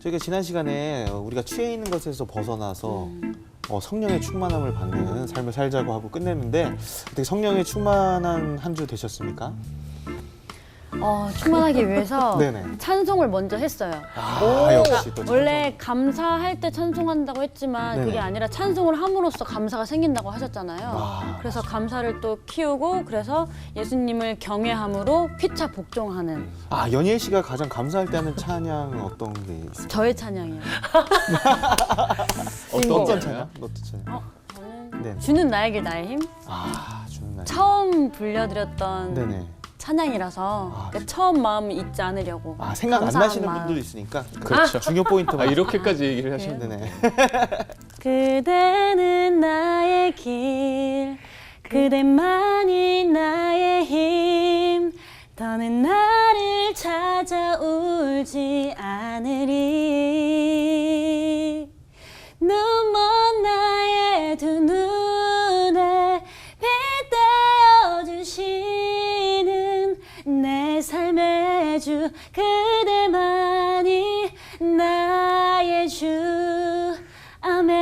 저희가 지난 시간에 우리가 취해 있는 것에서 벗어나서 성령의 충만함을 받는 삶을 살자고 하고 끝냈는데 어떻게 성령의 충만한 한 주 되셨습니까? 충만하기 위해서 네네. 찬송을 먼저 했어요. 역시 또 원래 감사할 때 찬송한다고 했지만 네네. 그게 아니라 찬송을 함으로써 감사가 생긴다고 하셨잖아요. 그래서 감사를 또 키우고 그래서 예수님을 경외함으로 피차 복종하는 연예 씨가 가장 감사할 때 하는 찬양 어떤 게 있어요? 저의 찬양이에요. 어떤 찬양? 어떤 찬양? 저는 네. 주는 나의 길 나의 힘 주는 날. 처음 불려드렸던 네네. 찬양이라서 그러니까 처음 마음 잊지 않으려고 생각 안 감사한 나시는 마음. 분들도 있으니까 그렇죠. 중요 포인트가 이렇게까지 얘기를 하시면 네네. 그대는 나의 길 그대만이 나의 힘 더는 나를 찾아 울지 않으리 눈먼 나의 두 눈에 빛되어 주시는 내 삶의 주 그대만이 나의 주 아멘.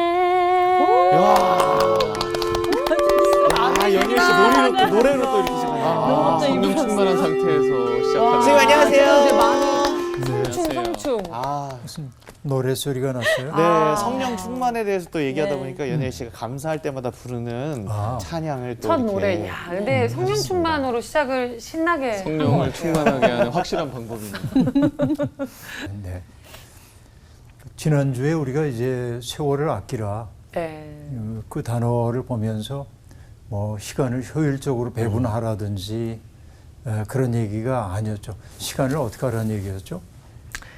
연예 씨 노래로 또 이렇게 시작하네요. 성령 충만한 상태에서 시작하는. 선생님 안녕하세요. 성충. 무슨 노래소리가 났어요? 네, 성령 충만에 대해서 또 얘기하다 네. 보니까 연예 씨가 감사할 때마다 부르는 찬양을 또 첫 이렇게 노래. 야, 근데 성령 충만으로 시작을 신나게. 성령을 충만하게 하는 확실한 방법이네요. 네. 지난주에 우리가 이제 세월을 아끼라 네. 그 단어를 보면서 뭐 시간을 효율적으로 배분하라든지 그런 얘기가 아니었죠. 시간을 어떻게 하라는 얘기였죠?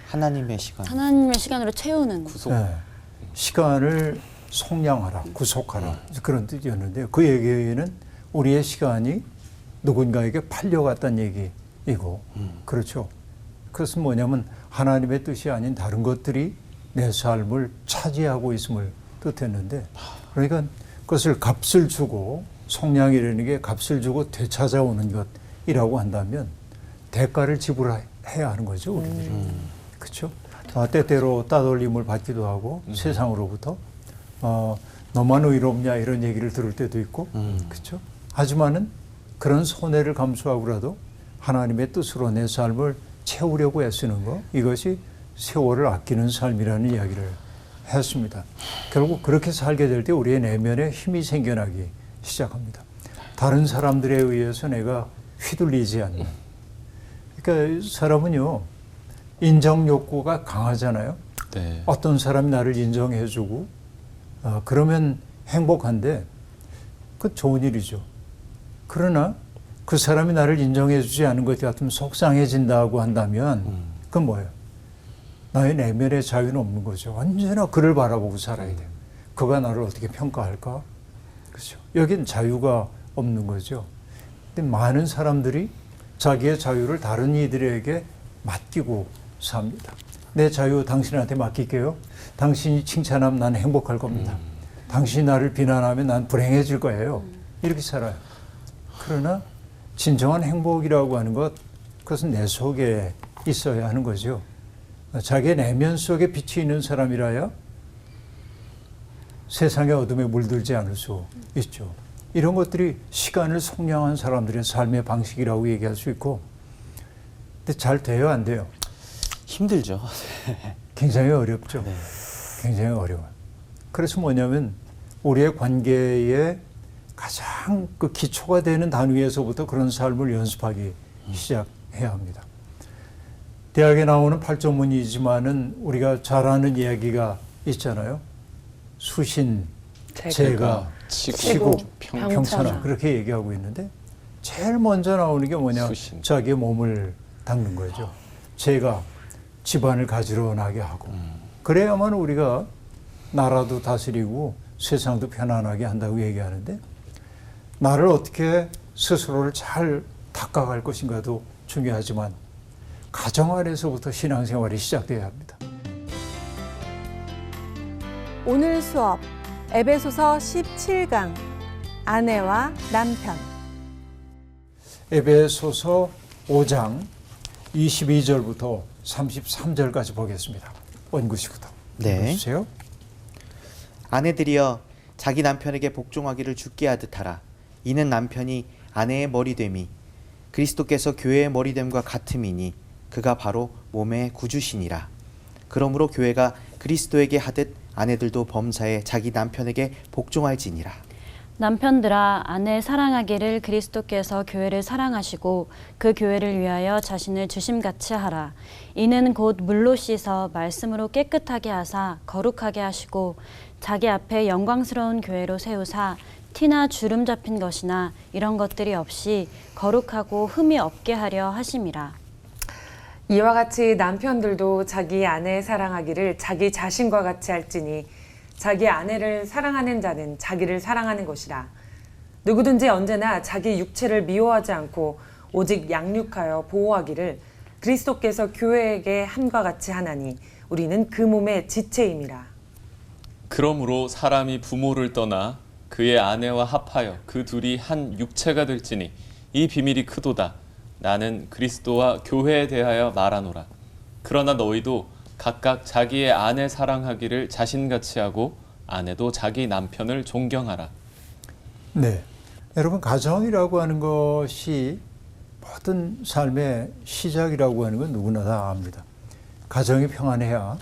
하나님의 시간. 하나님의 시간으로 채우는 시간을 속량하라, 구속하라 그런 뜻이었는데 그 얘기는 우리의 시간이 누군가에게 팔려갔다는 얘기이고 그렇죠. 그것은 뭐냐면 하나님의 뜻이 아닌 다른 것들이 내 삶을 차지하고 있음을 뜻했는데 그러니까 그것을 값을 주고 속량이라는 게 값을 주고 되찾아오는 것이라고 한다면 대가를 지불해야 하는 거죠 우리들이. 그렇죠? 때때로 따돌림을 받기도 하고 세상으로부터 너만 의롭냐 이런 얘기를 들을 때도 있고 그렇죠? 하지만은 그런 손해를 감수하고라도 하나님의 뜻으로 내 삶을 채우려고 애쓰는 거 이것이 세월을 아끼는 삶이라는 이야기를 했습니다. 결국 그렇게 살게 될 때 우리의 내면에 힘이 생겨나기 시작합니다. 다른 사람들에 의해서 내가 휘둘리지 않는. 그러니까 사람은요 인정 욕구가 강하잖아요. 네. 어떤 사람이 나를 인정해주고 그러면 행복한데 그 좋은 일이죠. 그러나 그 사람이 나를 인정해주지 않은 것 같으면 속상해진다고 한다면 그건 뭐예요? 나의 내면의 자유는 없는 거죠. 언제나 그를 바라보고 살아야 돼요. 그가 나를 어떻게 평가할까? 그렇죠. 여긴 자유가 없는 거죠. 근데 많은 사람들이 자기의 자유를 다른 이들에게 맡기고 삽니다. 내 자유 당신한테 맡길게요. 당신이 칭찬하면 난 행복할 겁니다. 당신이 나를 비난하면 난 불행해질 거예요. 이렇게 살아요. 그러나 진정한 행복이라고 하는 것, 그것은 내 속에 있어야 하는 거죠. 자기의 내면 속에 빛이 있는 사람이라야 세상의 어둠에 물들지 않을 수 있죠. 이런 것들이 시간을 속량한 사람들의 삶의 방식이라고 얘기할 수 있고 근데 잘 돼요, 안 돼요? 힘들죠. 굉장히 어렵죠. 굉장히 어려워요. 그래서 뭐냐면 우리의 관계에 가장 그 기초가 되는 단위에서부터 그런 삶을 연습하기 시작해야 합니다. 대학에 나오는 팔조문이지만은 우리가 잘 아는 이야기가 있잖아요. 수신, 제가, 치고, 평천하 그렇게 얘기하고 있는데 제일 먼저 나오는 게 뭐냐? 수신. 자기의 몸을 닦는 거죠. 제가 집안을 가지런하게 하고 그래야만 우리가 나라도 다스리고 세상도 편안하게 한다고 얘기하는데 나를 어떻게 스스로를 잘 닦아갈 것인가도 중요하지만 가정 안에서부터 신앙생활이 시작돼야 합니다. 오늘 수업 에베소서 17강 아내와 남편. 에베소서 5장 22절부터 33절까지 보겠습니다. 원구시구도 네. 읽어주세요. 아내들이여 자기 남편에게 복종하기를 주께 하듯 하라. 이는 남편이 아내의 머리됨이 그리스도께서 교회의 머리됨과 같음이니 그가 바로 몸의 구주시니라. 그러므로 교회가 그리스도에게 하듯 아내들도 범사에 자기 남편에게 복종할지니라. 남편들아 아내 사랑하기를 그리스도께서 교회를 사랑하시고 그 교회를 위하여 자신을 주심같이 하라. 이는 곧 물로 씻어 말씀으로 깨끗하게 하사 거룩하게 하시고 자기 앞에 영광스러운 교회로 세우사 티나 주름 잡힌 것이나 이런 것들이 없이 거룩하고 흠이 없게 하려 하심이라. 이와 같이 남편들도 자기 아내 사랑하기를 자기 자신과 같이 할지니 자기 아내를 사랑하는 자는 자기를 사랑하는 것이라. 누구든지 언제나 자기 육체를 미워하지 않고 오직 양육하여 보호하기를 그리스도께서 교회에게 함과 같이 하나니 우리는 그 몸의 지체임이라. 그러므로 사람이 부모를 떠나 그의 아내와 합하여 그 둘이 한 육체가 될지니 이 비밀이 크도다. 나는 그리스도와 교회에 대하여 말하노라. 그러나 너희도 각각 자기의 아내 사랑하기를 자신같이 하고 아내도 자기 남편을 존경하라. 네, 여러분 가정이라고 하는 것이 모든 삶의 시작이라고 하는 건 누구나 다 압니다. 가정이 평안해야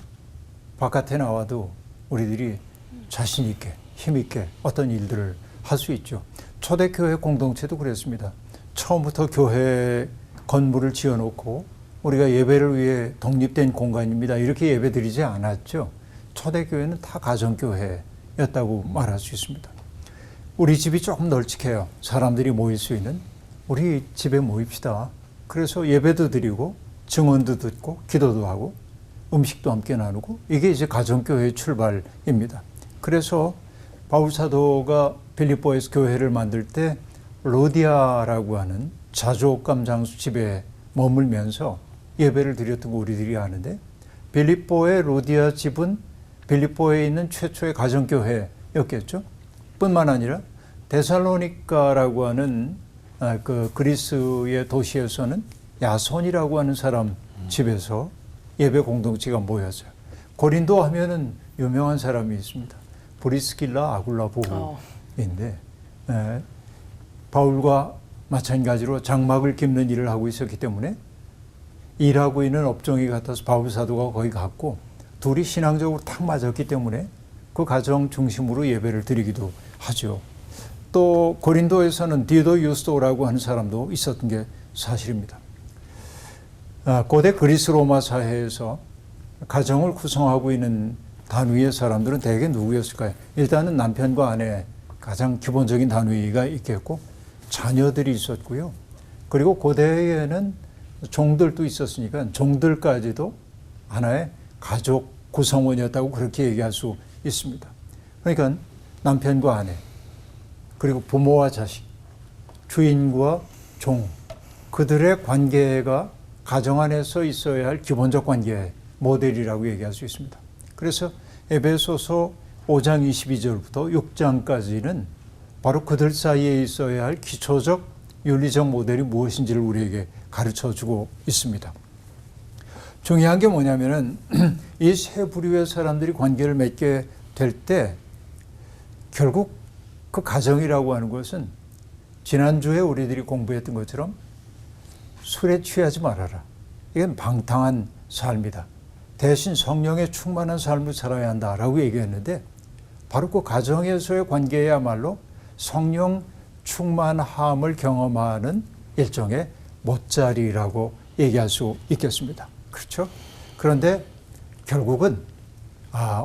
바깥에 나와도 우리들이 자신 있게 힘 있게 어떤 일들을 할 수 있죠. 초대교회 공동체도 그랬습니다. 처음부터 교회 건물을 지어놓고 우리가 예배를 위해 독립된 공간입니다. 이렇게 예배 드리지 않았죠. 초대교회는 다 가정교회였다고 말할 수 있습니다. 우리 집이 조금 널찍해요. 사람들이 모일 수 있는. 우리 집에 모입시다. 그래서 예배도 드리고 증언도 듣고 기도도 하고 음식도 함께 나누고 이게 이제 가정교회의 출발입니다. 그래서 바울사도가 빌립보에서 교회를 만들 때 로디아라고 하는 자주옥감 장수 집에 머물면서 예배를 드렸던 거 우리들이 아는데 빌립보의 로디아 집은 빌립보에 있는 최초의 가정교회였겠죠. 뿐만 아니라 데살로니가라고 하는 그 그리스의 도시에서는 야손이라고 하는 사람 집에서 예배 공동체가 모였어요. 고린도 하면은 유명한 사람이 있습니다. 브리스길라 아굴라 부부인데 바울과 마찬가지로 장막을 깁는 일을 하고 있었기 때문에 일하고 있는 업종이 같아서 바울 사도가 거기 갔고 둘이 신앙적으로 딱 맞았기 때문에 그 가정 중심으로 예배를 드리기도 하죠. 또 고린도에서는 디도 유스도라고 하는 사람도 있었던 게 사실입니다. 고대 그리스 로마 사회에서 가정을 구성하고 있는 단위의 사람들은 대개 누구였을까요? 일단은 남편과 아내 가장 기본적인 단위가 있겠고 자녀들이 있었고요. 그리고 고대에는 종들도 있었으니까 종들까지도 하나의 가족 구성원이었다고 그렇게 얘기할 수 있습니다. 그러니까 남편과 아내 그리고 부모와 자식, 주인과 종 그들의 관계가 가정 안에서 있어야 할 기본적 관계 모델이라고 얘기할 수 있습니다. 그래서 에베소서 5장 22절부터 6장까지는 바로 그들 사이에 있어야 할 기초적 윤리적 모델이 무엇인지를 우리에게 가르쳐주고 있습니다. 중요한 게 뭐냐면은 이 세 부류의 사람들이 관계를 맺게 될 때 결국 그 가정이라고 하는 것은 지난주에 우리들이 공부했던 것처럼 술에 취하지 말아라. 이건 방탕한 삶이다. 대신 성령에 충만한 삶을 살아야 한다라고 얘기했는데 바로 그 가정에서의 관계야말로 성령 충만함을 경험하는 일종의 못자리라고 얘기할 수 있겠습니다. 그렇죠? 그런데 결국은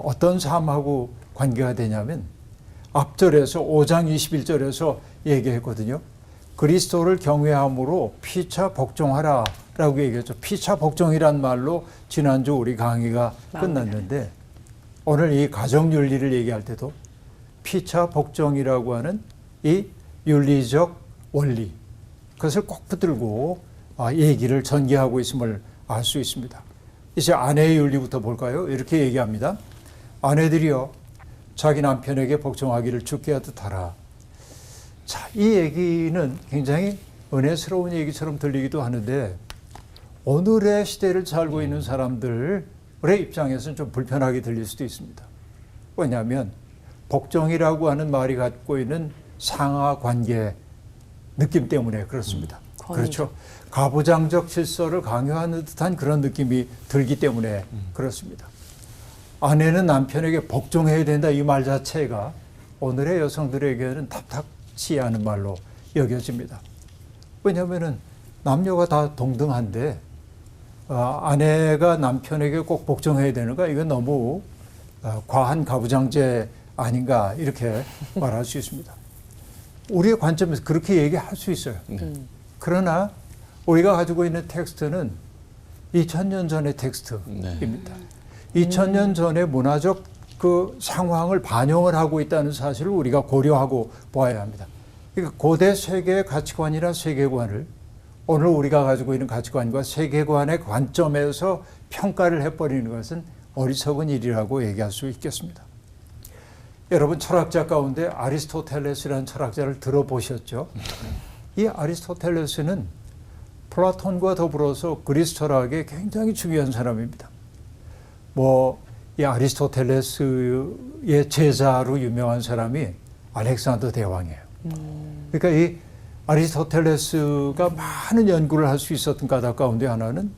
어떤 삶하고 관계가 되냐면 앞절에서 5장 21절에서 얘기했거든요. 그리스도를 경외함으로 피차 복종하라 라고 얘기했죠. 피차 복종이란 말로 지난주 우리 강의가 끝났는데 오늘 이 가정윤리를 얘기할 때도 피차 복종이라고 하는 이 윤리적 원리 그것을 꼭 붙들고 얘기를 전개하고 있음을 알 수 있습니다. 이제 아내의 윤리부터 볼까요? 이렇게 얘기합니다. 아내들이여 자기 남편에게 복종하기를 주께 하듯 하라. 자, 이 얘기는 굉장히 은혜스러운 얘기처럼 들리기도 하는데 오늘의 시대를 살고 있는 사람들 입장에서는 좀 불편하게 들릴 수도 있습니다. 왜냐하면 복종이라고 하는 말이 갖고 있는 상하 관계 느낌 때문에 그렇습니다. 그렇죠. 가부장적 질서를 강요하는 듯한 그런 느낌이 들기 때문에 그렇습니다. 아내는 남편에게 복종해야 된다 이 말 자체가 오늘의 여성들에게는 탑탁치 않은 말로 여겨집니다. 왜냐하면 남녀가 다 동등한데 아내가 남편에게 꼭 복종해야 되는가 이건 너무 과한 가부장제 아닌가 이렇게 말할 수 있습니다. 우리의 관점에서 그렇게 얘기할 수 있어요. 그러나 우리가 가지고 있는 텍스트는 2000년 전의 텍스트입니다. 2000년 전의 문화적 그 상황을 반영을 하고 있다는 사실을 우리가 고려하고 보아야 합니다. 그러니까 고대 세계의 가치관이나 세계관을 오늘 우리가 가지고 있는 가치관과 세계관의 관점에서 평가를 해버리는 것은 어리석은 일이라고 얘기할 수 있겠습니다. 여러분 철학자 가운데 아리스토텔레스라는 철학자를 들어보셨죠? 이 아리스토텔레스는 플라톤과 더불어서 그리스 철학의 굉장히 중요한 사람입니다. 이 아리스토텔레스의 제자로 유명한 사람이 알렉산더 대왕이에요. 그러니까 이 아리스토텔레스가 많은 연구를 할 수 있었던 까닭 가운데 하나는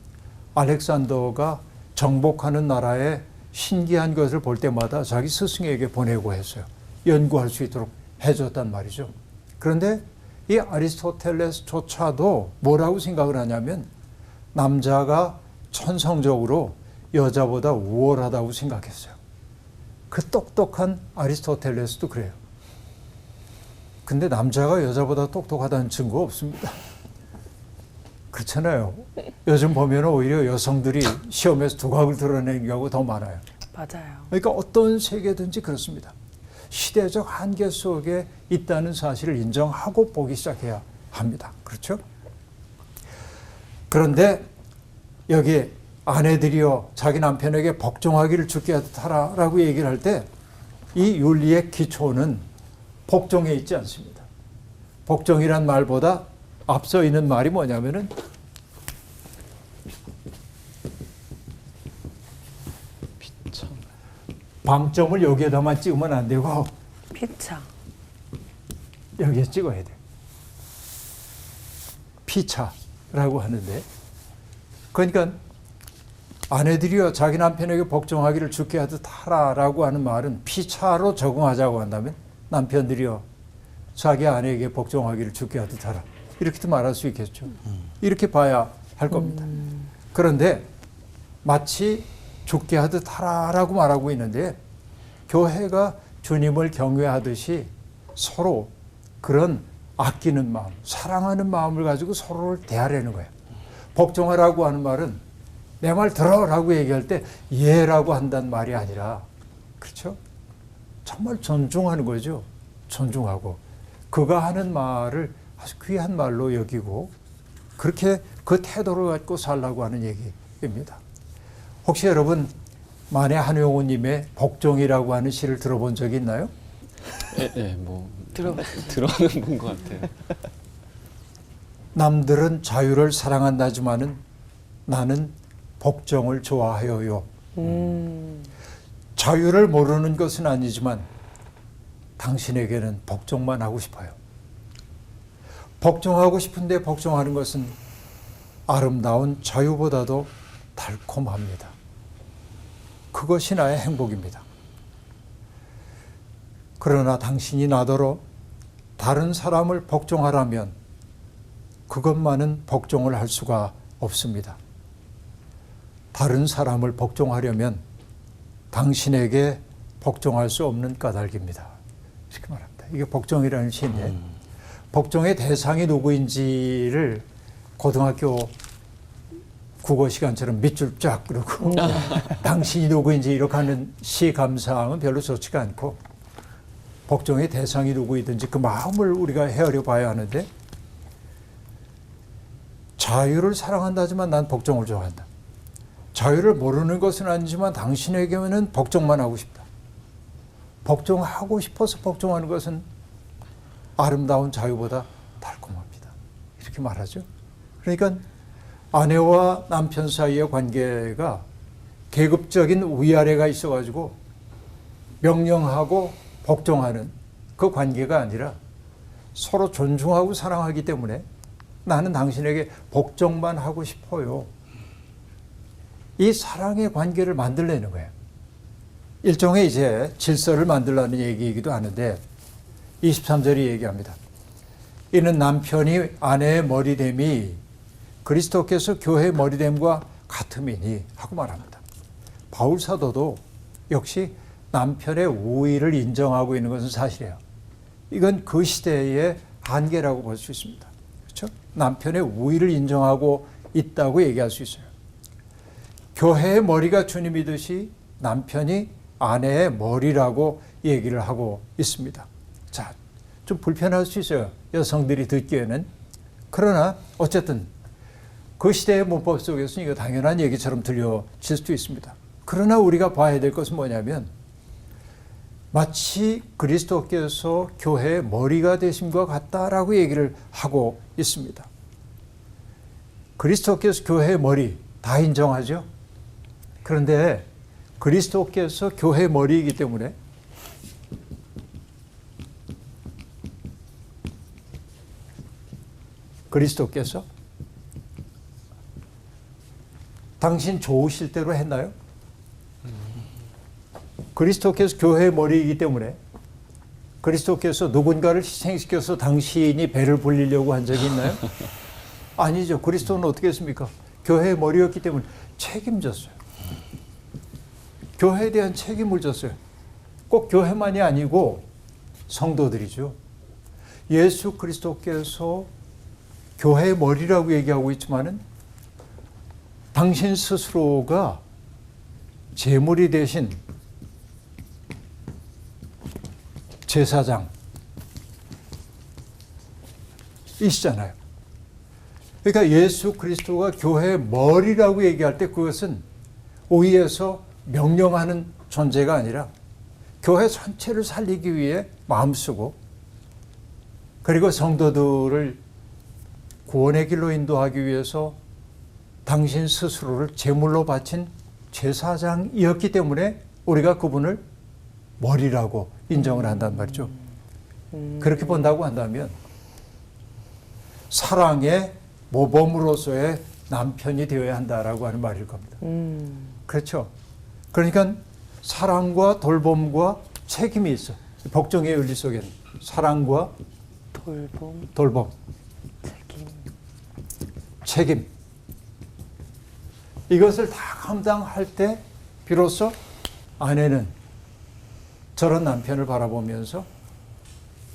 알렉산더가 정복하는 나라의 신기한 것을 볼 때마다 자기 스승에게 보내고 했어요. 연구할 수 있도록 해줬단 말이죠. 그런데 이 아리스토텔레스조차도 뭐라고 생각을 하냐면 남자가 천성적으로 여자보다 우월하다고 생각했어요. 그 똑똑한 아리스토텔레스도 그래요. 근데 남자가 여자보다 똑똑하다는 증거 없습니다. 그렇잖아요. 요즘 보면 오히려 여성들이 시험에서 두각을 드러내는 경우가 더 많아요. 맞아요. 그러니까 어떤 세계든지 그렇습니다. 시대적 한계 속에 있다는 사실을 인정하고 보기 시작해야 합니다. 그렇죠? 그런데 여기 아내들이여 자기 남편에게 복종하기를 주께 하라 라고 얘기를 할 때 이 윤리의 기초는 복종에 있지 않습니다. 복종이란 말보다 앞서 있는 말이 뭐냐면은 방점을 여기에다만 찍으면 안 되고 피차. 여기에 찍어야 돼요. 피차라고 하는데 그러니까 아내들이여 자기 남편에게 복종하기를 주께 하듯 하라라고 하는 말은 피차로 적응하자고 한다면 남편들이여 자기 아내에게 복종하기를 주께 하듯 하라. 이렇게도 말할 수 있겠죠. 이렇게 봐야 할 겁니다. 그런데 마치 주께 하듯 하라라고 말하고 있는데 교회가 주님을 경외하듯이 서로 그런 아끼는 마음, 사랑하는 마음을 가지고 서로를 대하려는 거예요. 복종하라고 하는 말은 내 말 들어라고 얘기할 때 예라고 한다는 말이 아니라 그렇죠? 정말 존중하는 거죠. 존중하고 그가 하는 말을 아주 귀한 말로 여기고 그렇게 그 태도를 갖고 살라고 하는 얘기입니다. 혹시 여러분 만해 한용우님의 복종이라고 하는 시를 들어본 적이 있나요? 들어는 본 것 같아요. 남들은 자유를 사랑한다지만은 나는 복종을 좋아하여요. 자유를 모르는 것은 아니지만 당신에게는 복종만 하고 싶어요. 복종하고 싶은데 복종하는 것은 아름다운 자유보다도 달콤합니다. 그것이 나의 행복입니다. 그러나 당신이 나더러 다른 사람을 복종하라면 그것만은 복종을 할 수가 없습니다. 다른 사람을 복종하려면 당신에게 복종할 수 없는 까닭입니다. 이렇게 말합니다. 이게 복종이라는 시인데 복종의 대상이 누구인지를 고등학교 국어 시간처럼 밑줄 쫙 그러고 당신이 누구인지 이렇게 하는 시 감상은 별로 좋지가 않고 복종의 대상이 누구이든지 그 마음을 우리가 헤아려 봐야 하는데 자유를 사랑한다지만 난 복종을 좋아한다. 자유를 모르는 것은 아니지만 당신에게는 복종만 하고 싶다. 복종하고 싶어서 복종하는 것은 아름다운 자유보다 달콤합니다. 이렇게 말하죠. 그러니까 아내와 남편 사이의 관계가 계급적인 위아래가 있어가지고 명령하고 복종하는 그 관계가 아니라 서로 존중하고 사랑하기 때문에 나는 당신에게 복종만 하고 싶어요. 이 사랑의 관계를 만들려는 거예요. 일종의 이제 질서를 만들라는 얘기이기도 하는데 23절이 얘기합니다. 이는 남편이 아내의 머리됨이 그리스도께서 교회의 머리됨과 같음이니 하고 말합니다. 바울 사도도 역시 남편의 우위를 인정하고 있는 것은 사실이에요. 이건 그 시대의 한계라고 볼 수 있습니다. 그렇죠? 남편의 우위를 인정하고 있다고 얘기할 수 있어요. 교회의 머리가 주님이듯이 남편이 아내의 머리라고 얘기를 하고 있습니다. 자, 좀 불편할 수 있어요. 여성들이 듣기에는. 그러나 어쨌든 그 시대의 문법 속에서는 이거 당연한 얘기처럼 들려질 수도 있습니다. 그러나 우리가 봐야 될 것은 뭐냐면 마치 그리스도께서 교회의 머리가 되심과 같다라고 얘기를 하고 있습니다. 그리스도께서 교회의 머리 다 인정하죠. 그런데 그리스도께서 교회의 머리이기 때문에 그리스도께서 당신 좋으실 대로 했나요? 그리스도께서 교회의 머리이기 때문에 그리스도께서 누군가를 희생시켜서 당신이 배를 불리려고 한 적이 있나요? 아니죠. 그리스도는 어떻게 했습니까? 교회의 머리였기 때문에 책임졌어요. 교회에 대한 책임을 졌어요. 꼭 교회만이 아니고 성도들이죠. 예수 그리스도께서 교회의 머리라고 얘기하고 있지만은 당신 스스로가 제물이 되신 제사장 이시잖아요. 그러니까 예수 그리스도가 교회의 머리라고 얘기할 때 그것은 위에서 명령하는 존재가 아니라 교회 전체를 살리기 위해 마음쓰고 그리고 성도들을 구원의 길로 인도하기 위해서 당신 스스로를 제물로 바친 제사장이었기 때문에 우리가 그분을 머리라고 인정을 한단 말이죠. 그렇게 본다고 한다면 사랑의 모범으로서의 남편이 되어야 한다라고 하는 말일 겁니다. 그렇죠. 그러니까 사랑과 돌봄과 책임이 있어. 복종의 윤리 속에는 사랑과 돌봄, 책임. 이것을 다 감당할 때 비로소 아내는 저런 남편을 바라보면서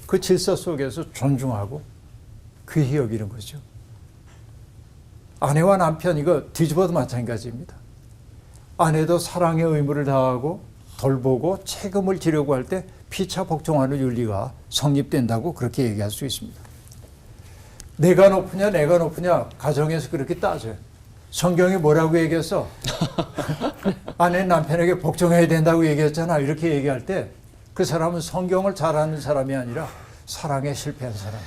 그 질서 속에서 존중하고 귀히 여기는 거죠. 아내와 남편 이거 뒤집어도 마찬가지입니다. 아내도 사랑의 의무를 다하고 돌보고 책임을 지려고 할 때 피차 복종하는 윤리가 성립된다고 그렇게 얘기할 수 있습니다. 내가 높으냐 내가 높으냐 가정에서 그렇게 따져요. 성경이 뭐라고 얘기했어? 아내는 남편에게 복종해야 된다고 얘기했잖아. 이렇게 얘기할 때 그 사람은 성경을 잘 아는 사람이 아니라 사랑에 실패한 사람.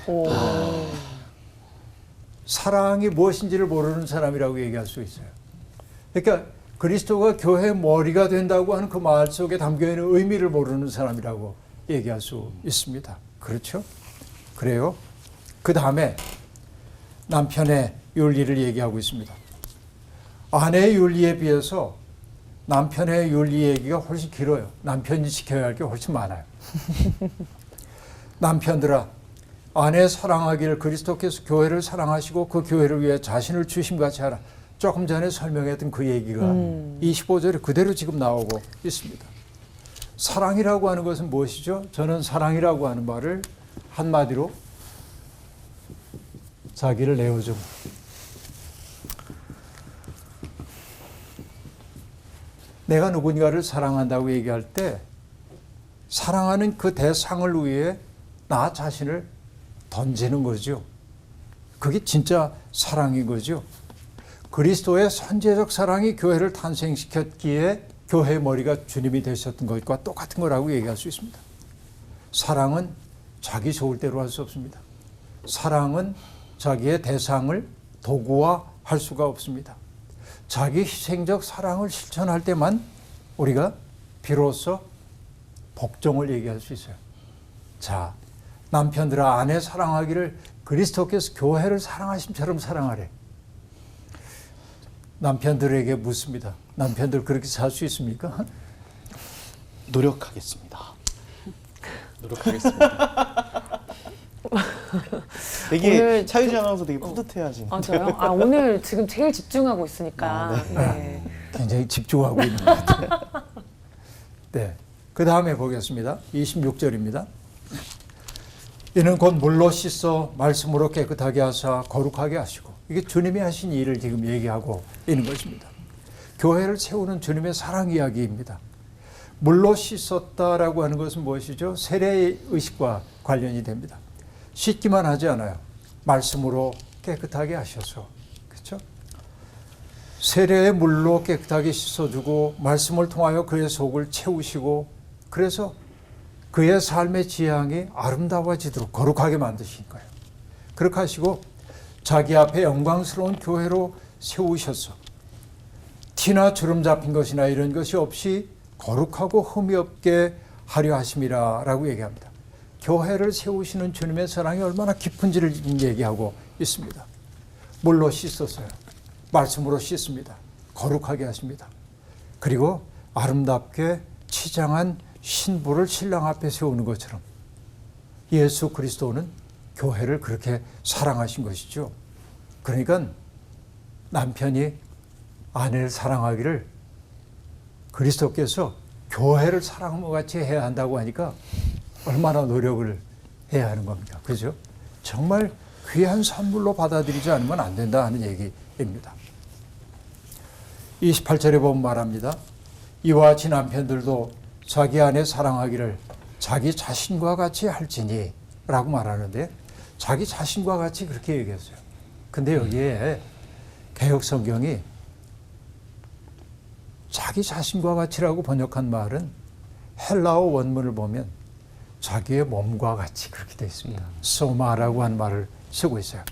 사랑이 무엇인지를 모르는 사람이라고 얘기할 수 있어요. 그러니까 그리스도가 교회의 머리가 된다고 하는 그 말 속에 담겨있는 의미를 모르는 사람이라고 얘기할 수 있습니다. 그렇죠? 그래요. 그 다음에 남편의 윤리를 얘기하고 있습니다. 아내의 윤리에 비해서 남편의 윤리 얘기가 훨씬 길어요. 남편이 지켜야 할 게 훨씬 많아요. 남편들아, 아내 사랑하기를 그리스도께서 교회를 사랑하시고 그 교회를 위해 자신을 주심같이 하라. 조금 전에 설명했던 그 얘기가 25절에 그대로 지금 나오고 있습니다. 사랑이라고 하는 것은 무엇이죠? 저는 사랑이라고 하는 말을 한마디로 자기를 내어줌. 내가 누군가를 사랑한다고 얘기할 때 사랑하는 그 대상을 위해 나 자신을 던지는 거죠. 그게 진짜 사랑인 거죠. 그리스도의 선제적 사랑이 교회를 탄생시켰기에 교회의 머리가 주님이 되셨던 것과 똑같은 거라고 얘기할 수 있습니다. 사랑은 자기 좋을 대로 할 수 없습니다. 사랑은 자기의 대상을 도구화할 수가 없습니다. 자기 희생적 사랑을 실천할 때만 우리가 비로소 복종을 얘기할 수 있어요. 자, 남편들아 아내 사랑하기를 그리스도께서 교회를 사랑하심처럼 사랑하래. 남편들에게 묻습니다. 남편들 그렇게 살 수 있습니까? 노력하겠습니다. 노력하겠습니다. 되게 오늘 차유지 아나운서 되게 뿌듯해하시는. 맞아요. 아, 오늘 지금 제일 집중하고 있으니까. 네. 굉장히 집중하고 있는 것 같아요. 네. 그 다음에 보겠습니다. 26절입니다. 이는 곧 물로 씻어 말씀으로 깨끗하게 하사 거룩하게 하시고, 이게 주님이 하신 일을 지금 얘기하고 있는 것입니다. 교회를 세우는 주님의 사랑 이야기입니다. 물로 씻었다라고 하는 것은 무엇이죠? 세례의 의식과 관련이 됩니다. 씻기만 하지 않아요. 말씀으로 깨끗하게 하셔서. 그렇죠? 세례의 물로 깨끗하게 씻어주고 말씀을 통하여 그의 속을 채우시고, 그래서 그의 삶의 지향이 아름다워지도록 거룩하게 만드신 거예요. 그렇게 하시고 자기 앞에 영광스러운 교회로 세우셔서 티나 주름 잡힌 것이나 이런 것이 없이 거룩하고 흠이 없게 하려 하심이라 라고 얘기합니다. 교회를 세우시는 주님의 사랑이 얼마나 깊은지를 얘기하고 있습니다. 물로 씻었어요. 말씀으로 씻습니다. 거룩하게 하십니다. 그리고 아름답게 치장한 신부를 신랑 앞에 세우는 것처럼 예수 그리스도는 교회를 그렇게 사랑하신 것이죠. 그러니까 남편이 아내를 사랑하기를 그리스도께서 교회를 사랑함과 같이 해야 한다고 하니까 얼마나 노력을 해야 하는 겁니까? 그죠? 정말 귀한 선물로 받아들이지 않으면 안 된다 하는 얘기입니다. 28절에 보면 말합니다. 이와 같이 남편들도 자기 아내 사랑하기를 자기 자신과 같이 할지니 라고 말하는데, 자기 자신과 같이 그렇게 얘기했어요. 근데 여기에 개역성경이 자기 자신과 같이라고 번역한 말은 헬라어 원문을 보면 자기의 몸과 같이 그렇게 되어 있습니다. 소마라고 한 말을 쓰고 있어요.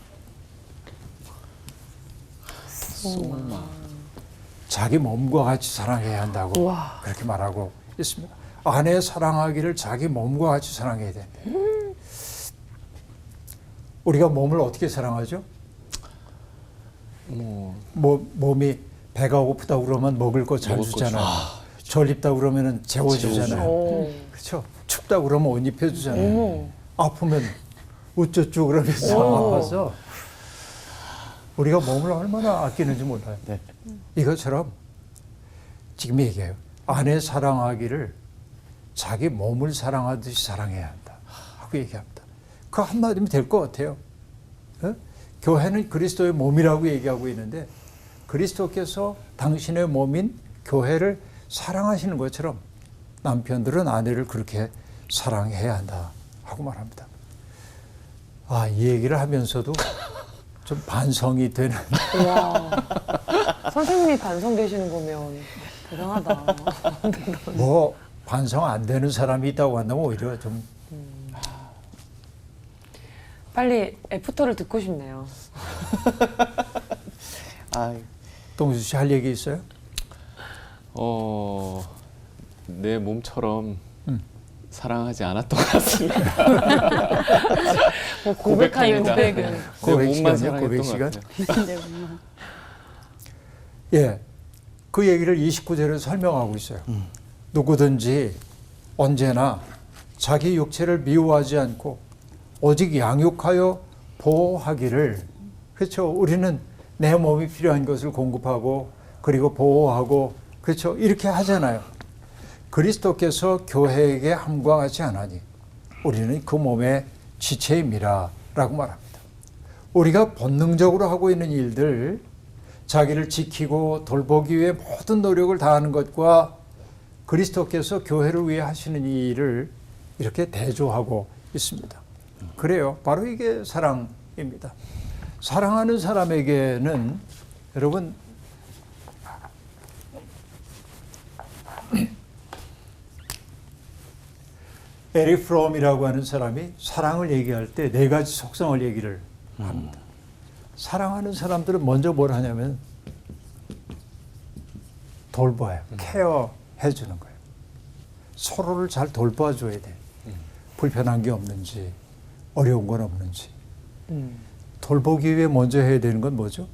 소마. 자기 몸과 같이 사랑해야 한다고 우와. 그렇게 말하고 있습니다. 아내 사랑하기를 자기 몸과 같이 사랑해야 된다. 우리가 몸을 어떻게 사랑하죠? 몸이 배가 고프다 그러면 먹을 거 잘 먹을 거 주잖아요. 아, 졸립다 그러면 재워주잖아요. 오. 그렇죠? 춥다 그러면 옷 입혀주잖아요. 어머. 아프면 어쩌죠 그러면서 아파서 우리가 몸을 얼마나 아끼는지 몰라요. 네. 이것처럼 지금 얘기해요. 아내 사랑하기를 자기 몸을 사랑하듯이 사랑해야 한다 하고 얘기합니다. 그 한마디면 될 것 같아요. 어? 교회는 그리스도의 몸이라고 얘기하고 있는데 그리스도께서 당신의 몸인 교회를 사랑하시는 것처럼 남편들은 아내를 그렇게 사랑해야 한다 하고 말합니다. 아, 이 얘기를 하면서도 좀 반성이 되는. 와. 선생님이 반성되시는 거면 대단하다. 뭐 반성 안 되는 사람이 있다고 한다면 오히려 좀 빨리 애프터를 듣고 싶네요. 아, 동수 씨 할 얘기 있어요? 내 몸처럼 사랑하지 않았던 것 같습니다. 뭐 고백하는 고백은. 내 고백 몸만 시간이요? 고백 사랑했던 시간? 것 같아요. 내 몸만. 예, 그 얘기를 29절에 설명하고 있어요. 누구든지 언제나 자기 육체를 미워하지 않고 오직 양육하여 보호하기를. 그렇죠? 우리는 내 몸이 필요한 것을 공급하고 그리고 보호하고, 그렇죠? 이렇게 하잖아요. 그리스도께서 교회에게 함과 같이 하나니 우리는 그 몸의 지체임이라 라고 말합니다. 우리가 본능적으로 하고 있는 일들, 자기를 지키고 돌보기 위해 모든 노력을 다하는 것과 그리스도께서 교회를 위해 하시는 이 일을 이렇게 대조하고 있습니다. 그래요. 바로 이게 사랑입니다. 사랑하는 사람에게는 여러분 에릭 프롬이라고 하는 사람이 사랑을 얘기할 때 네 가지 속성을 얘기를 합니다. 사랑하는 사람들은 먼저 뭘 하냐면 돌봐요. 케어해 주는 거예요. 서로를 잘 돌봐줘야 돼. 불편한 게 없는지, 어려운 건 없는지. 돌보기 위해 먼저 해야 되는 건 뭐죠?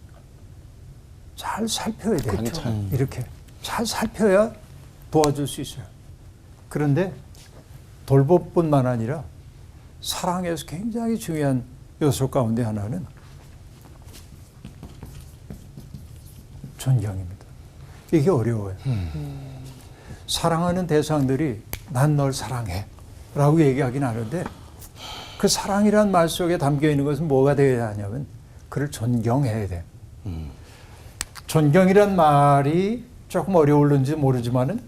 잘 살펴야 돼요. 관찰. 이렇게 잘 살펴야 도와줄 수 있어요. 그런데 돌봄뿐만 아니라 사랑에서 굉장히 중요한 요소 가운데 하나는 존경입니다. 이게 어려워요. 사랑하는 대상들이 난 널 사랑해 라고 얘기하긴 하는데 그 사랑이란 말 속에 담겨 있는 것은 뭐가 되어야 하냐면 그를 존경해야 돼. 존경이란 말이 조금 어려울는지 모르지만은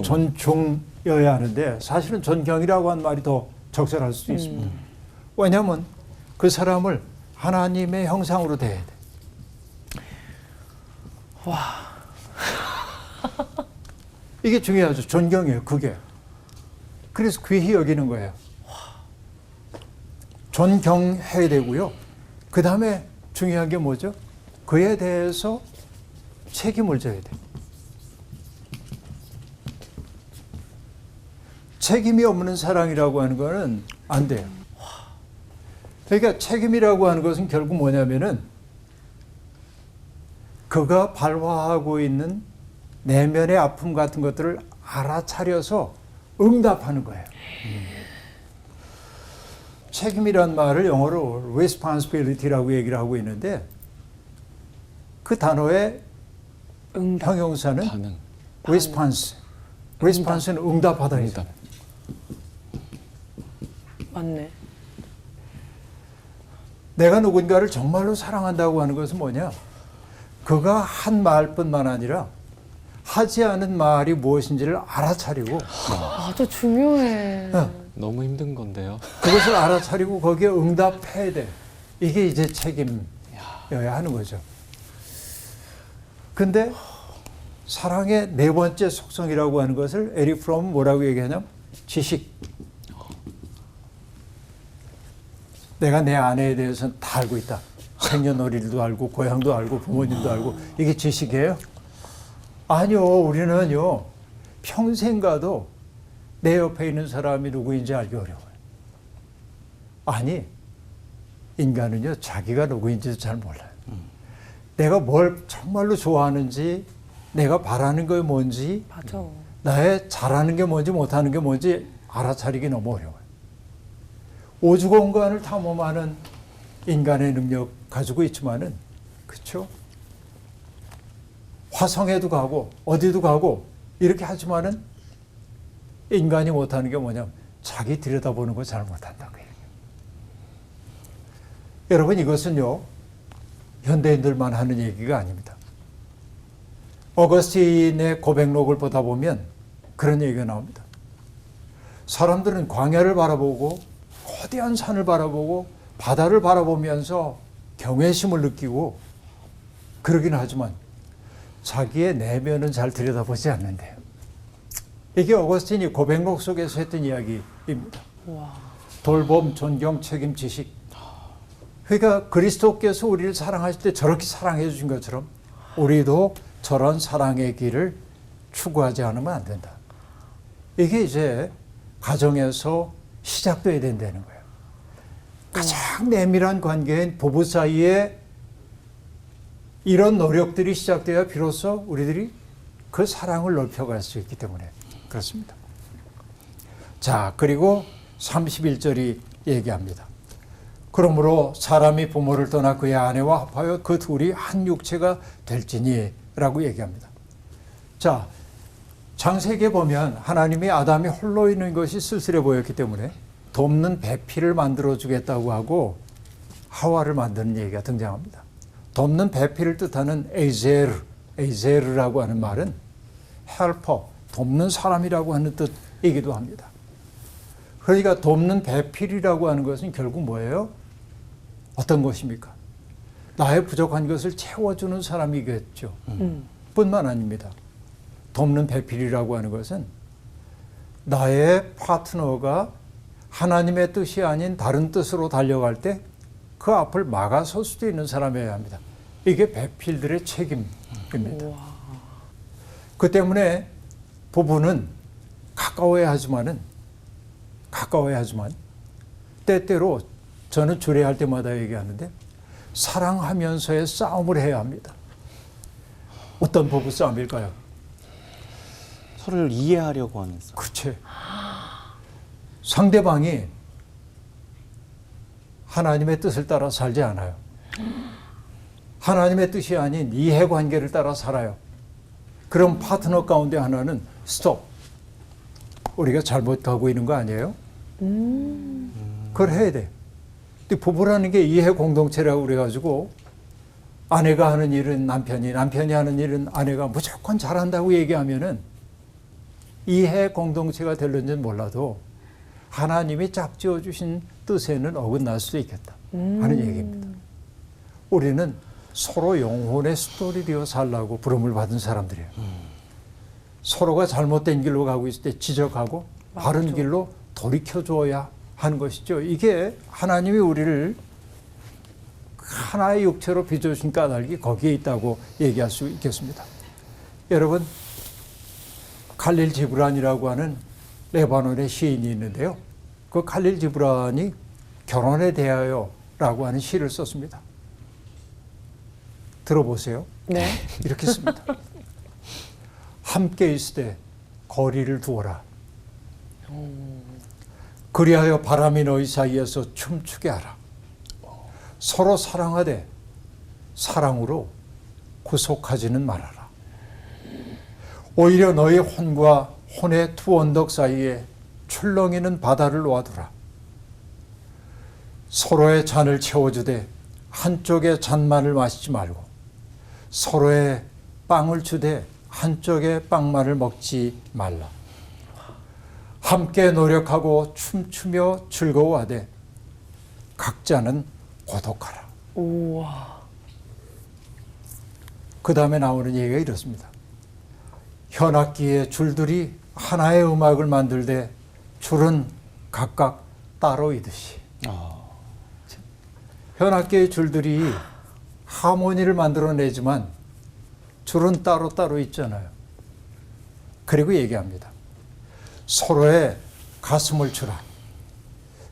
존중이어야 하는데 사실은 존경이라고 한 말이 더 적절할 수도 있습니다. 왜냐하면 그 사람을 하나님의 형상으로 대해야 돼. 이게 중요하죠. 존경이에요. 그게. 그래서 귀히 여기는 거예요. 존경해야 되고요. 그 다음에 중요한 게 뭐죠? 그에 대해서 책임을 져야 돼. 책임이 없는 사랑이라고 하는 거는 안 돼요. 그러니까 책임이라고 하는 것은 결국 뭐냐면은 그가 발화하고 있는 내면의 아픔 같은 것들을 알아차려서 응답하는 거예요. 책임이란 말을 영어로 responsibility라고 얘기를 하고 있는데 그 단어의 형용사는 반응. response. response는 응답하다. 응답. 맞네. 내가 누군가를 정말로 사랑한다고 하는 것은 뭐냐? 그가 한 말뿐만 아니라 하지 않은 말이 무엇인지를 알아차리고 맞아, 중요해. 너무 힘든 건데요. 그것을 알아차리고 거기에 응답해야 돼. 이게 이제 책임이어야 하는 거죠. 근데 사랑의 네 번째 속성이라고 하는 것을 에릭 프롬은 뭐라고 얘기하냐면 지식. 내가 내 아내에 대해서는 다 알고 있다. 생년월일도 알고 고향도 알고 부모님도 알고 이게 지식이에요? 아니요. 우리는요. 평생 가도 내 옆에 있는 사람이 누구인지 알기 어려워요. 아니 인간은요. 자기가 누구인지도 잘 몰라요. 내가 뭘 정말로 좋아하는지 내가 바라는 게 뭔지 맞아. 나의 잘하는 게 뭔지 못하는 게 뭔지 알아차리기 너무 어려워요. 오주공간을 탐험하는 인간의 능력 가지고 있지만은 그렇죠? 화성에도 가고 어디도 가고 이렇게 하지만은 인간이 못하는 게 뭐냐면 자기 들여다보는 거 잘 못한다고 해요. 여러분 이것은요 현대인들만 하는 얘기가 아닙니다. 어거스틴의 고백록을 보다 보면 그런 얘기가 나옵니다. 사람들은 광야를 바라보고 거대한 산을 바라보고 바다를 바라보면서 경외심을 느끼고 그러긴 하지만 자기의 내면은 잘 들여다보지 않는데요. 이게 어거스틴이 고백록 속에서 했던 이야기입니다. 돌봄, 존경, 책임, 지식. 그러니까 그리스도께서 우리를 사랑하실 때 저렇게 사랑해 주신 것처럼 우리도 저런 사랑의 길을 추구하지 않으면 안 된다. 이게 이제 가정에서 시작돼야 된다는 거예요. 가장 내밀한 관계인 부부 사이에 이런 노력들이 시작돼야 비로소 우리들이 그 사랑을 넓혀갈 수 있기 때문에 그렇습니다. 자, 그리고 31절이 얘기합니다. 그러므로 사람이 부모를 떠나 그의 아내와 합하여 그 둘이 한 육체가 될지니 라고 얘기합니다. 자, 창세기에 보면 하나님이 아담이 홀로 있는 것이 쓸쓸해 보였기 때문에 돕는 배필을 만들어주겠다고 하고 하와를 만드는 얘기가 등장합니다. 돕는 배필을 뜻하는 에이제르라고 하는 말은 헬퍼, 돕는 사람이라고 하는 뜻이기도 합니다. 그러니까 돕는 배필이라고 하는 것은 결국 뭐예요? 어떤 것입니까? 나의 부족한 것을 채워주는 사람이겠죠. 뿐만 아닙니다. 돕는 배필이라고 하는 것은 나의 파트너가 하나님의 뜻이 아닌 다른 뜻으로 달려갈 때 그 앞을 막아설 수도 있는 사람이어야 합니다. 이게 배필들의 책임입니다. 그 때문에 부부는 가까워야 하지만 때때로 저는 주례할 때마다 얘기하는데 사랑하면서의 싸움을 해야 합니다. 어떤 부부 싸움일까요? 서로를 이해하려고 하는 싸움. 그렇지. 상대방이 하나님의 뜻을 따라 살지 않아요. 하나님의 뜻이 아닌 이해관계를 따라 살아요. 그럼 파트너 가운데 하나는 스톱. 우리가 잘못하고 있는 거 아니에요? 그걸 해야 돼. 근데 부부라는 게 이해 공동체라고 그래가지고 아내가 하는 일은 남편이 하는 일은 아내가 무조건 잘한다고 얘기하면은 이해 공동체가 될는지는 몰라도 하나님이 짝지어 주신 뜻에는 어긋날 수도 있겠다 하는 얘기입니다. 우리는 서로 영혼의 스토리 되어 살라고 부름을 받은 사람들이에요. 서로가 잘못된 길로 가고 있을 때 지적하고 바른 길로 돌이켜줘야 하는 것이죠. 이게 하나님이 우리를 하나의 육체로 빚어주신 까닭이 거기에 있다고 얘기할 수 있겠습니다. 여러분, 칼릴 지브란이라고 하는 레바논의 시인이 있는데요. 그 칼릴 지브란이 결혼에 대하여라고 하는 시를 썼습니다. 들어보세요. 네. 이렇게 씁니다. 함께 있을 때 거리를 두어라. 그리하여 바람이 너희 사이에서 춤추게 하라. 서로 사랑하되 사랑으로 구속하지는 말아라. 오히려 너희 혼과 혼의 두 언덕 사이에 출렁이는 바다를 놓아두라. 서로의 잔을 채워주되 한쪽의 잔만을 마시지 말고 서로의 빵을 주되 한쪽의 빵만을 먹지 말라. 함께 노력하고 춤추며 즐거워하되 각자는 고독하라. 우와. 그 다음에 나오는 얘기가 이렇습니다. 현악기의 줄들이 하나의 음악을 만들되 줄은 각각 따로 있듯이. 현악기의 줄들이 하모니를 만들어내지만 줄은 따로따로 있잖아요. 그리고 얘기합니다. 서로의 가슴을 주라.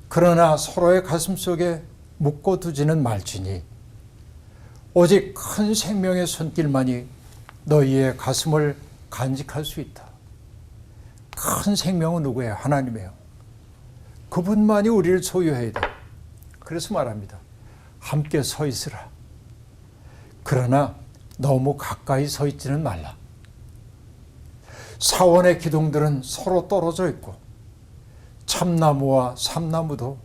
그러나 서로의 가슴 속에 묶어두지는 말지니 오직 큰 생명의 손길만이 너희의 가슴을 간직할 수 있다. 큰 생명은 누구예요? 하나님이에요. 그분만이 우리를 소유해야 돼. 그래서 말합니다. 함께 서 있으라. 그러나 너무 가까이 서 있지는 말라. 사원의 기둥들은 서로 떨어져 있고 참나무와 삼나무도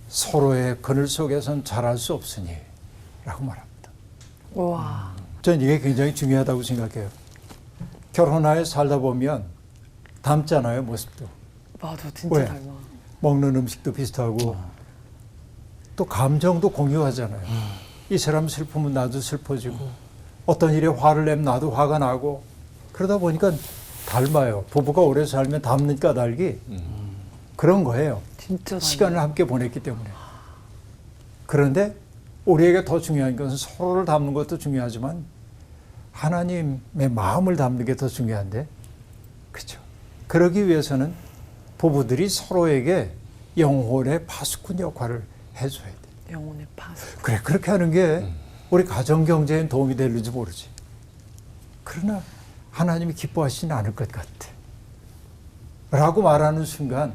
서로의 그늘 속에선 자랄 수 없으니 라고 말합니다. 우와. 저는 이게 굉장히 중요하다고 생각해요. 결혼하여 살다 보면 닮잖아요, 모습도. 맞아, 진짜 왜? 닮아. 먹는 음식도 비슷하고 또 감정도 공유하잖아요. 이 사람 슬프면 나도 슬퍼지고 어떤 일에 화를 내면 나도 화가 나고 그러다 보니까 닮아요. 부부가 오래 살면 닮는 까닭이 그런 거예요. 진짜 닮아. 시간을 함께 보냈기 때문에. 그런데 우리에게 더 중요한 것은 서로를 닮는 것도 중요하지만 하나님의 마음을 닮는 게 더 중요한데, 그렇죠? 그러기 위해서는 부부들이 서로에게 영혼의 파수꾼 역할을 해줘야 돼. 영혼의 파수. 그래, 그렇게 하는 게 우리 가정 경제에 도움이 될지 모르지. 그러나 하나님이 기뻐하시지는 않을 것 같아. 라고 말하는 순간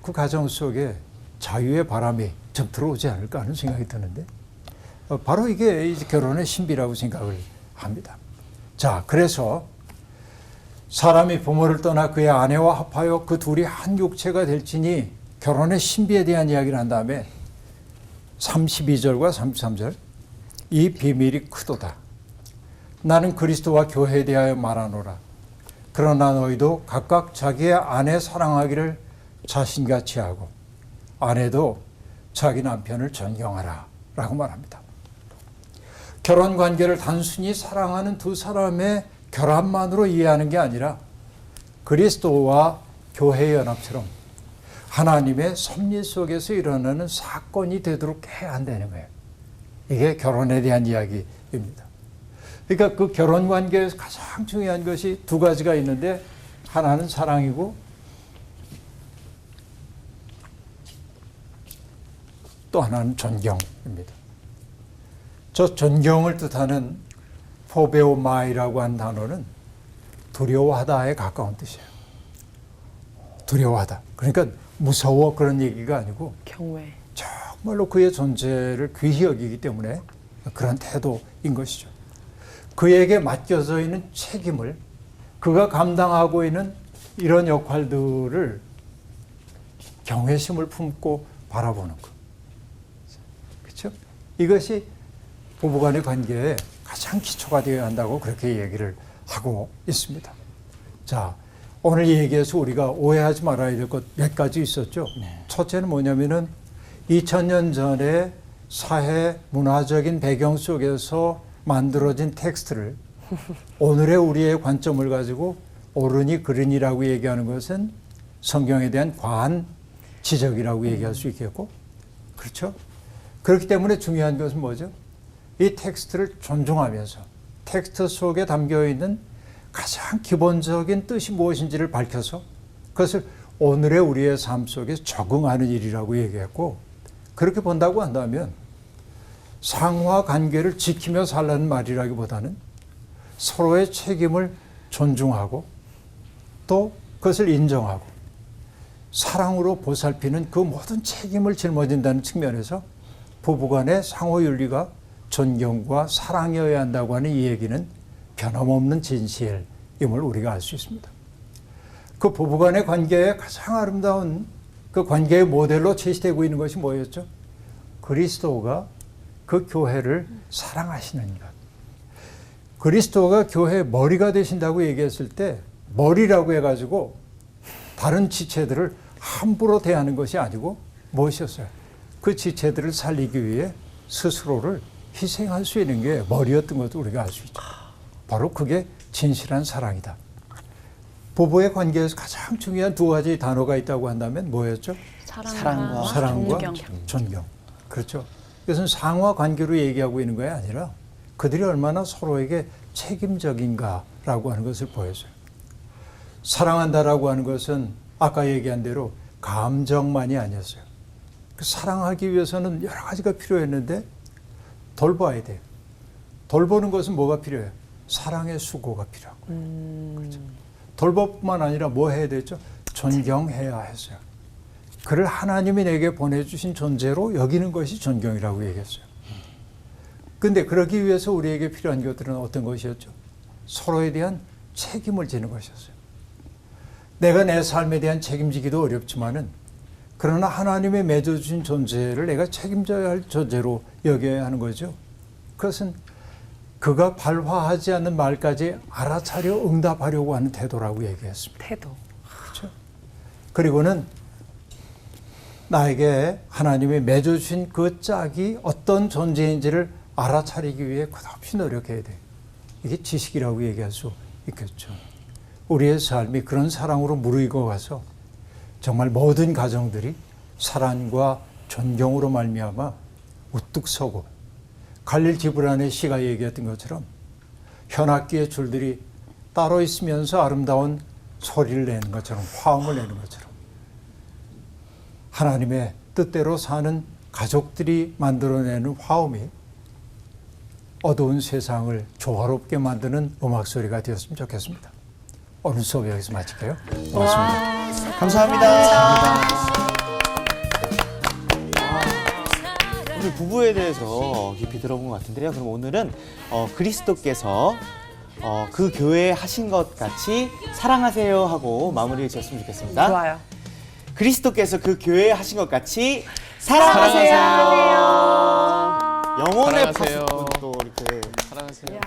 그 가정 속에 자유의 바람이 좀 들어오지 않을까 하는 생각이 드는데 바로 이게 이제 결혼의 신비라고 생각을 합니다. 자, 그래서 사람이 부모를 떠나 그의 아내와 합하여 그 둘이 한 육체가 될지니 결혼의 신비에 대한 이야기를 한 다음에 32절과 33절 이 비밀이 크도다. 나는 그리스도와 교회에 대하여 말하노라. 그러나 너희도 각각 자기의 아내 사랑하기를 자신같이 하고 아내도 자기 남편을 존경하라 라고 말합니다. 결혼 관계를 단순히 사랑하는 두 사람의 결합만으로 이해하는 게 아니라 그리스도와 교회의 연합처럼 하나님의 섭리 속에서 일어나는 사건이 되도록 해야 한다는 거예요. 이게 결혼에 대한 이야기입니다. 그러니까 그 결혼 관계에서 가장 중요한 것이 두 가지가 있는데 하나는 사랑이고 또 하나는 존경입니다. 저 존경을 뜻하는 포베오마이라고 한 단어는 두려워하다에 가까운 뜻이에요. 두려워하다. 그러니까 무서워 그런 얘기가 아니고 경외. 정말로 그의 존재를 귀히 여기기 때문에 그런 태도인 것이죠. 그에게 맡겨져 있는 책임을 그가 감당하고 있는 이런 역할들을 경외심을 품고 바라보는 것. 그렇죠? 이것이 부부간의 관계에 가장 기초가 되어야 한다고 그렇게 얘기를 하고 있습니다. 자, 오늘 얘기에서 우리가 오해하지 말아야 될 것 몇 가지 있었죠. 첫째는 뭐냐면은 2000년 전에 사회 문화적인 배경 속에서 만들어진 텍스트를 오늘의 우리의 관점을 가지고 옳으니 그르니라고 얘기하는 것은 성경에 대한 과한 지적이라고 얘기할 수 있겠고, 그렇죠? 그렇기 때문에 중요한 것은 뭐죠? 이 텍스트를 존중하면서 텍스트 속에 담겨 있는 가장 기본적인 뜻이 무엇인지를 밝혀서 그것을 오늘의 우리의 삶 속에 적응하는 일이라고 얘기했고, 그렇게 본다고 한다면 상호와 관계를 지키며 살라는 말이라기보다는 서로의 책임을 존중하고 또 그것을 인정하고 사랑으로 보살피는 그 모든 책임을 짊어진다는 측면에서 부부간의 상호윤리가 존경과 사랑이어야 한다고 하는 이 얘기는 변함없는 진실임을 우리가 알 수 있습니다. 그 부부간의 관계의 가장 아름다운 그 관계의 모델로 제시되고 있는 것이 뭐였죠? 그리스도가 그 교회를 사랑하시는 것. 그리스도가 교회의 머리가 되신다고 얘기했을 때 머리라고 해가지고 다른 지체들을 함부로 대하는 것이 아니고 무엇이었어요? 그 지체들을 살리기 위해 스스로를 희생할 수 있는 게 머리였던 것도 우리가 알 수 있죠. 바로 그게 진실한 사랑이다. 부부의 관계에서 가장 중요한 두 가지 단어가 있다고 한다면 뭐였죠? 사랑과 존경. 그렇죠. 이것은 상호와 관계로 얘기하고 있는 것이 아니라 그들이 얼마나 서로에게 책임적인가라고 하는 것을 보여줘요. 사랑한다라고 하는 것은 아까 얘기한 대로 감정만이 아니었어요. 그 사랑하기 위해서는 여러 가지가 필요했는데 돌봐야 돼요. 돌보는 것은 뭐가 필요해요? 사랑의 수고가 필요하고. 그렇죠. 돌봄뿐만 아니라 뭐 해야 되죠? 존경해야 했어요. 그를 하나님이 내게 보내주신 존재로 여기는 것이 존경이라고 얘기했어요. 근데 그러기 위해서 우리에게 필요한 것들은 어떤 것이었죠? 서로에 대한 책임을 지는 것이었어요. 내가 내 삶에 대한 책임지기도 어렵지만은 그러나 하나님의 맺어주신 존재를 내가 책임져야 할 존재로 여겨야 하는 거죠. 그것은 그가 발화하지 않는 말까지 알아차려 응답하려고 하는 태도라고 얘기했습니다. 태도. 그렇죠? 그리고는 나에게 하나님이 맺어주신 그 짝이 어떤 존재인지를 알아차리기 위해 끝없이 노력해야 돼. 이게 지식이라고 얘기할 수 있겠죠. 우리의 삶이 그런 사랑으로 무르익어 가서 정말 모든 가정들이 사랑과 존경으로 말미암아 우뚝 서고 갈릴 지브란의 시가 얘기했던 것처럼 현악기의 줄들이 따로 있으면서 아름다운 소리를 내는 것처럼 화음을 내는 것처럼 하나님의 뜻대로 사는 가족들이 만들어내는 화음이 어두운 세상을 조화롭게 만드는 음악 소리가 되었으면 좋겠습니다. 오늘 수업 여기서 마칠게요. 고맙습니다. 감사합니다. 오늘 부부에 대해서 깊이 들어본 것 같은데요. 그럼 오늘은 그리스도께서 그 교회에 하신 것 같이 사랑하세요 하고 마무리를 지었으면 좋겠습니다. 좋아요. 그리스도께서 그 교회에 하신 것 같이 사랑하세요. 영혼의 사랑하세요. 파수꾼 또 이렇게 사랑하세요.